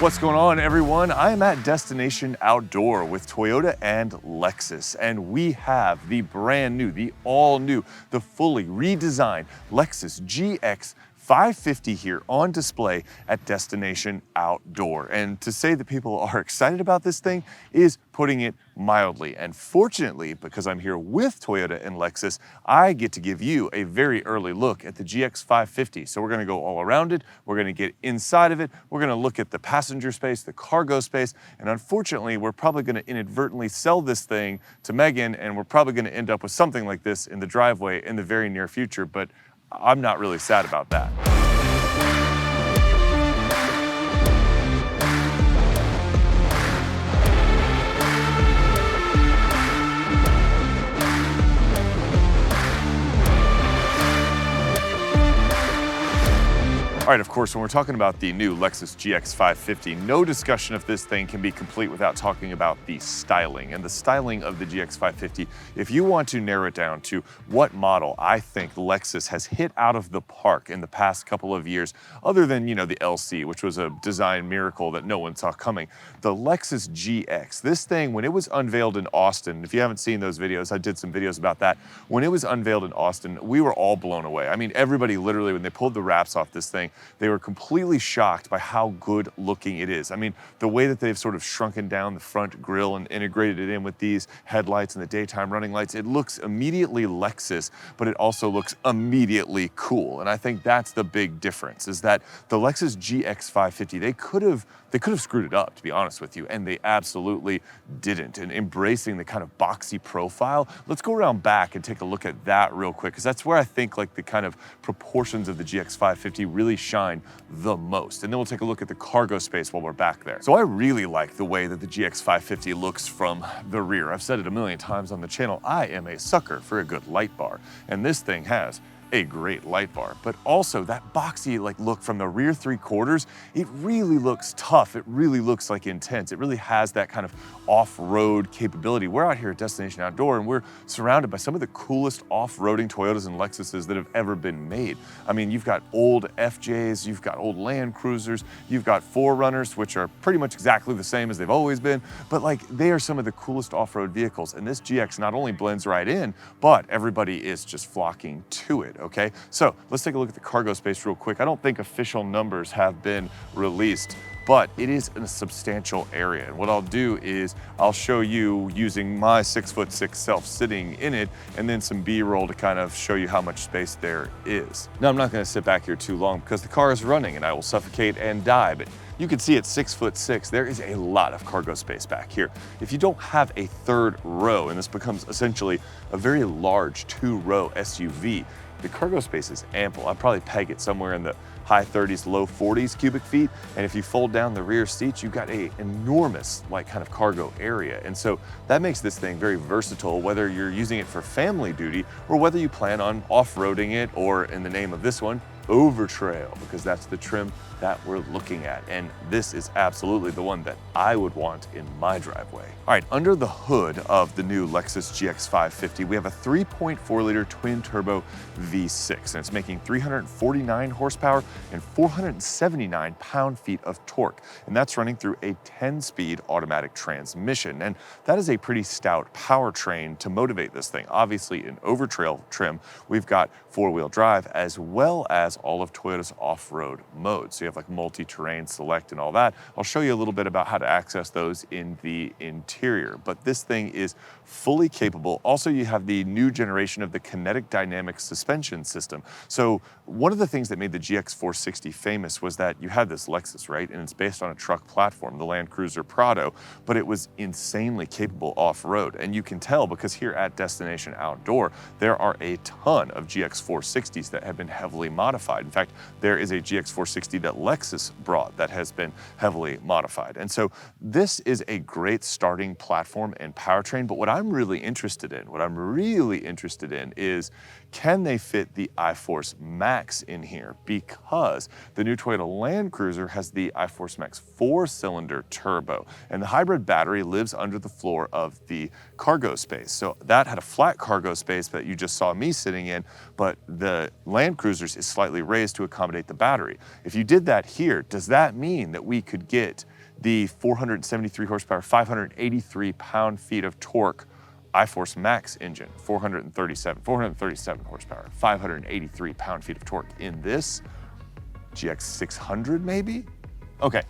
What's going on, everyone? I am at Destination Outdoor with Toyota and Lexus, and we have the brand new, the all new, the fully redesigned Lexus GX 550 here on display at Destination Outdoor. And to say that people are excited about this thing is putting it mildly. And fortunately, because I'm here with Toyota and Lexus, I get to give you a very early look at the GX 550. So we're gonna go all around it, we're gonna get inside of it, we're gonna look at the passenger space, the cargo space, and unfortunately, we're probably gonna inadvertently sell this thing to Megan, and we're probably gonna end up with something like this in the driveway in the very near future, but I'm not really sad about that. All right, of course, when we're talking about the new Lexus GX 550, no discussion of this thing can be complete without talking about the styling. And the styling of the GX 550, if you want to narrow it down to what model I think Lexus has hit out of the park in the past couple of years, other than, you know, the LC, which was a design miracle that no one saw coming, the Lexus GX, this thing, when it was unveiled in Austin, if you haven't seen those videos, I did some videos about that. When it was unveiled in Austin, we were all blown away. I mean, everybody literally, when they pulled the wraps off this thing, they were completely shocked by how good looking it is. I mean, the way that they've sort of shrunken down the front grille and integrated it in with these headlights and the daytime running lights, it looks immediately Lexus, but it also looks immediately cool. And I think that's the big difference, is that the Lexus GX 550, they could have screwed it up, to be honest with you, and they absolutely didn't. And embracing the kind of boxy profile, let's go around back and take a look at that real quick, because that's where I think like the kind of proportions of the GX 550 really shine the most. And then we'll take a look at the cargo space while we're back there. So I really like the way that the GX 550 looks from the rear. I've said it a million times on the channel, I am a sucker for a good light bar, and this thing has a great light bar, but also that boxy like look from the rear three quarters, it really looks tough. It really looks like intense. It really has that kind of off-road capability. We're out here at Destination Outdoor and we're surrounded by some of the coolest off-roading Toyotas and Lexuses that have ever been made. I mean, you've got old FJs, you've got old Land Cruisers, you've got 4Runners, which are pretty much exactly the same as they've always been, but like they are some of the coolest off-road vehicles. And this GX not only blends right in, but everybody is just flocking to it. Okay, so let's take a look at the cargo space real quick. I don't think official numbers have been released, but it is in a substantial area. And what I'll do is I'll show you using my 6'6" self sitting in it, and then some B-roll to kind of show you how much space there is. Now, I'm not gonna sit back here too long because the car is running and I will suffocate and die, but you can see at 6'6", there is a lot of cargo space back here. If you don't have a third row, and this becomes essentially a very large 2-row SUV, the cargo space is ample. I'd probably peg it somewhere in the high 30s, low 40s cubic feet. And if you fold down the rear seats, you've got an enormous like kind of cargo area. And so that makes this thing very versatile, whether you're using it for family duty or whether you plan on off-roading it, or in the name of this one, Overtrail, because that's the trim that we're looking at. And this is absolutely the one that I would want in my driveway. All right, under the hood of the new Lexus GX 550, we have a 3.4 liter twin turbo V6, and it's making 349 horsepower and 479 pound-feet of torque. And that's running through a 10-speed automatic transmission. And that is a pretty stout powertrain to motivate this thing. Obviously in Overtrail trim, we've got 4-wheel drive as well as all of Toyota's off-road modes. So you have like multi-terrain, select, and all that. I'll show you a little bit about how to access those in the interior, but this thing is fully capable. Also, you have the new generation of the kinetic dynamic suspension system. So one of the things that made the GX 460 famous was that you had this Lexus, right? And it's based on a truck platform, the Land Cruiser Prado, but it was insanely capable off-road. And you can tell because here at Destination Outdoor, there are a ton of GX 460s that have been heavily modified. In fact, there is a GX 460 that Lexus brought that has been heavily modified. And so this is a great starting platform and powertrain, but what I'm really interested in is, can they fit the iForce Max in here? Because the new Toyota Land Cruiser has the iForce Max 4-cylinder turbo, and the hybrid battery lives under the floor of the cargo space. So that had a flat cargo space that you just saw me sitting in, but the Land Cruiser's is slightly raised to accommodate the battery. If you did that here, does that mean that we could get the 473 horsepower, 583 pound-feet of torque iForce Max engine, 437 horsepower, 583 pound-feet of torque in this GX 600 maybe? Okay,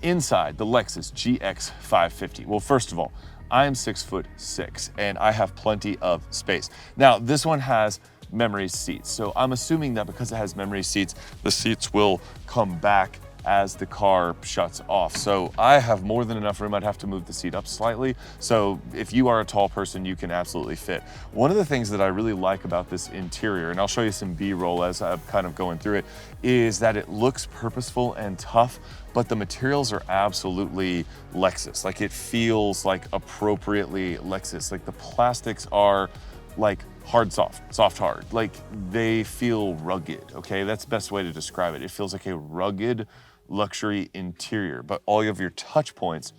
inside the Lexus GX 550. Well, first of all, I am 6'6" and I have plenty of space. Now, this one has memory seats. So I'm assuming that because it has memory seats, the seats will come back as the car shuts off. So I have more than enough room. I'd have to move the seat up slightly. So if you are a tall person, you can absolutely fit. One of the things that I really like about this interior, and I'll show you some B-roll as I'm kind of going through it, is that it looks purposeful and tough, but the materials are absolutely Lexus. Like, it feels like appropriately Lexus. Like, the plastics are like hard, soft, hard. Like, they feel rugged, okay? That's the best way to describe it. It feels like a rugged luxury interior, but all of your touch points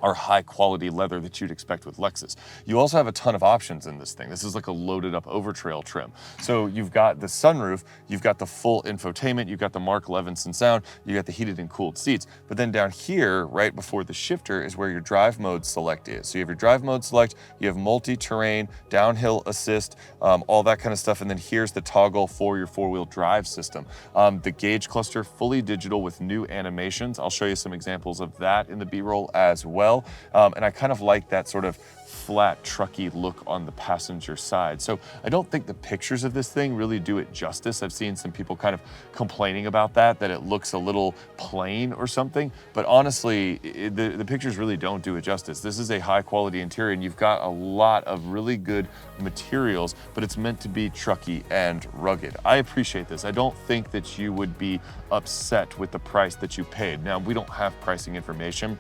are high quality leather that you'd expect with Lexus. You also have a ton of options in this thing. This is like a loaded up Overtrail trim. So you've got the sunroof, you've got the full infotainment, you've got the Mark Levinson sound, you got the heated and cooled seats. But then down here, right before the shifter, is where your drive mode select is. So you have your drive mode select, you have multi-terrain, downhill assist, all that kind of stuff. And then here's the toggle for your four-wheel drive system. The gauge cluster, fully digital with new animations. I'll show you some examples of that in the B-roll as well. And I kind of like that sort of flat, trucky look on the passenger side. So I don't think the pictures of this thing really do it justice. I've seen some people kind of complaining about that it looks a little plain or something. But honestly, the pictures really don't do it justice. This is a high quality interior, and you've got a lot of really good materials, but it's meant to be trucky and rugged. I appreciate this. I don't think that you would be upset with the price that you paid. Now, we don't have pricing information.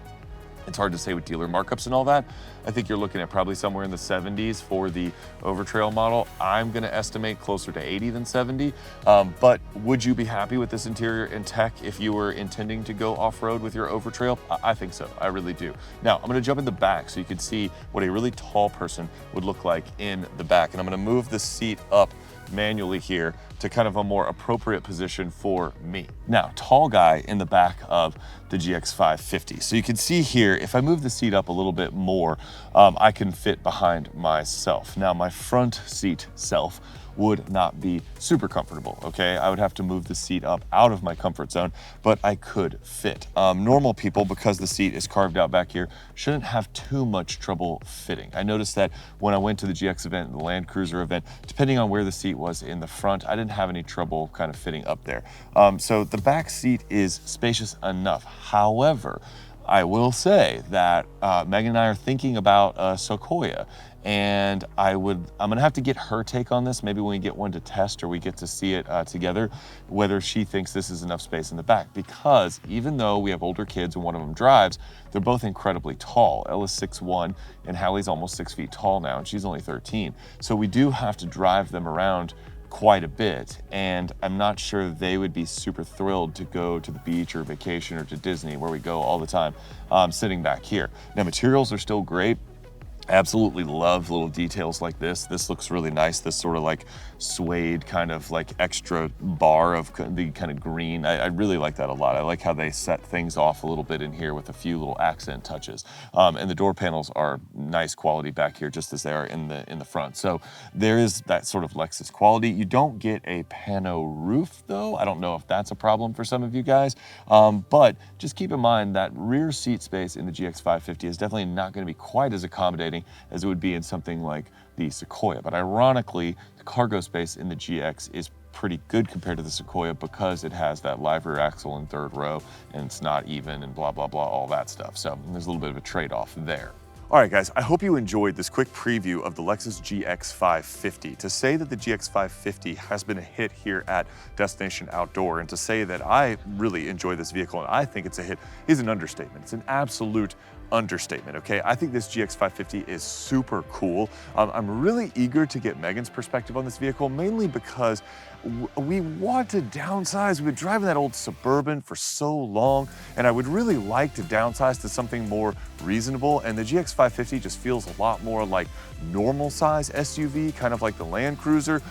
It's hard to say with dealer markups and all that. I think you're looking at probably somewhere in the 70s for the Overtrail model. I'm gonna estimate closer to 80 than 70. But would you be happy with this interior and tech if you were intending to go off-road with your Overtrail? I think so, I really do. Now, I'm gonna jump in the back so you can see what a really tall person would look like in the back. And I'm gonna move the seat up manually here to kind of a more appropriate position for me. Now, tall guy in the back of the GX 550. So you can see here, if I move the seat up a little bit more, I can fit behind myself. Now, my front seat self would not be super comfortable, okay? I would have to move the seat up out of my comfort zone, but I could fit. Normal people, because the seat is carved out back here, shouldn't have too much trouble fitting. I noticed that when I went to the GX event and the Land Cruiser event, depending on where the seat was in the front, I didn't have any trouble kind of fitting up there. So the back seat is spacious enough. However, I will say that Megan and I are thinking about a Sequoia, and I'm gonna have to get her take on this. Maybe when we get one to test or we get to see it together, whether she thinks this is enough space in the back. Because even though we have older kids and one of them drives, they're both incredibly tall. Ella's 6'1", and Hallie's almost 6 feet tall now, and she's only 13. So we do have to drive them around quite a bit, and I'm not sure they would be super thrilled to go to the beach or vacation or to Disney, where we go all the time, sitting back here. Now, materials are still great. Absolutely love little details like this. This looks really nice. This sort of like suede kind of like extra bar of the kind of green. I really like that a lot. I like how they set things off a little bit in here with a few little accent touches. And the door panels are nice quality back here, just as they are in the front. So there is that sort of Lexus quality. You don't get a pano roof though. I don't know if that's a problem for some of you guys. But just keep in mind that rear seat space in the GX 550 is definitely not going to be quite as accommodating as it would be in something like the Sequoia. But ironically, the cargo space in the GX is pretty good compared to the Sequoia because it has that live rear axle in third row, and it's not even, and blah, blah, blah, all that stuff. So there's a little bit of a trade-off there. All right, guys, I hope you enjoyed this quick preview of the Lexus GX 550. To say that the GX 550 has been a hit here at Destination Outdoor, and to say that I really enjoy this vehicle and I think it's a hit, is an understatement. It's an absolute understatement, okay? I think this GX 550 is super cool. I'm really eager to get Megan's perspective on this vehicle, mainly because we want to downsize. We've been driving that old Suburban for so long, and I would really like to downsize to something more reasonable, and the GX 550 just feels a lot more like normal size SUV, kind of like the Land Cruiser,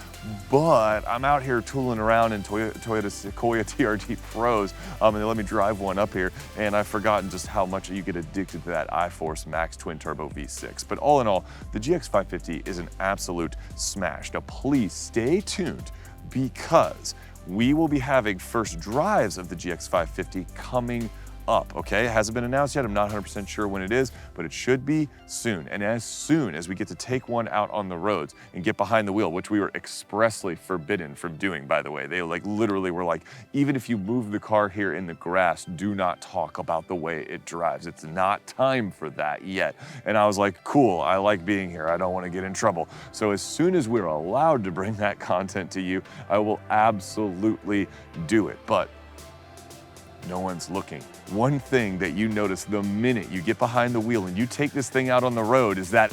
but I'm out here tooling around in Toyota Sequoia TRD Pros, and they let me drive one up here, and I've forgotten just how much you get addicted to that iForce Max Twin Turbo V6. But all in all, the GX 550 is an absolute smash. Now please stay tuned, because we will be having first drives of the GX 550 coming up, okay? It hasn't been announced yet. I'm not 100% sure when it is, but it should be soon. And as soon as we get to take one out on the roads and get behind the wheel, which we were expressly forbidden from doing, by the way. They literally were like, even if you move the car here in the grass, do not talk about the way it drives. It's not time for that yet. And I was like, cool, I like being here. I don't want to get in trouble. So as soon as we're allowed to bring that content to you, I will absolutely do it. But no one's looking. One thing that you notice the minute you get behind the wheel and you take this thing out on the road is that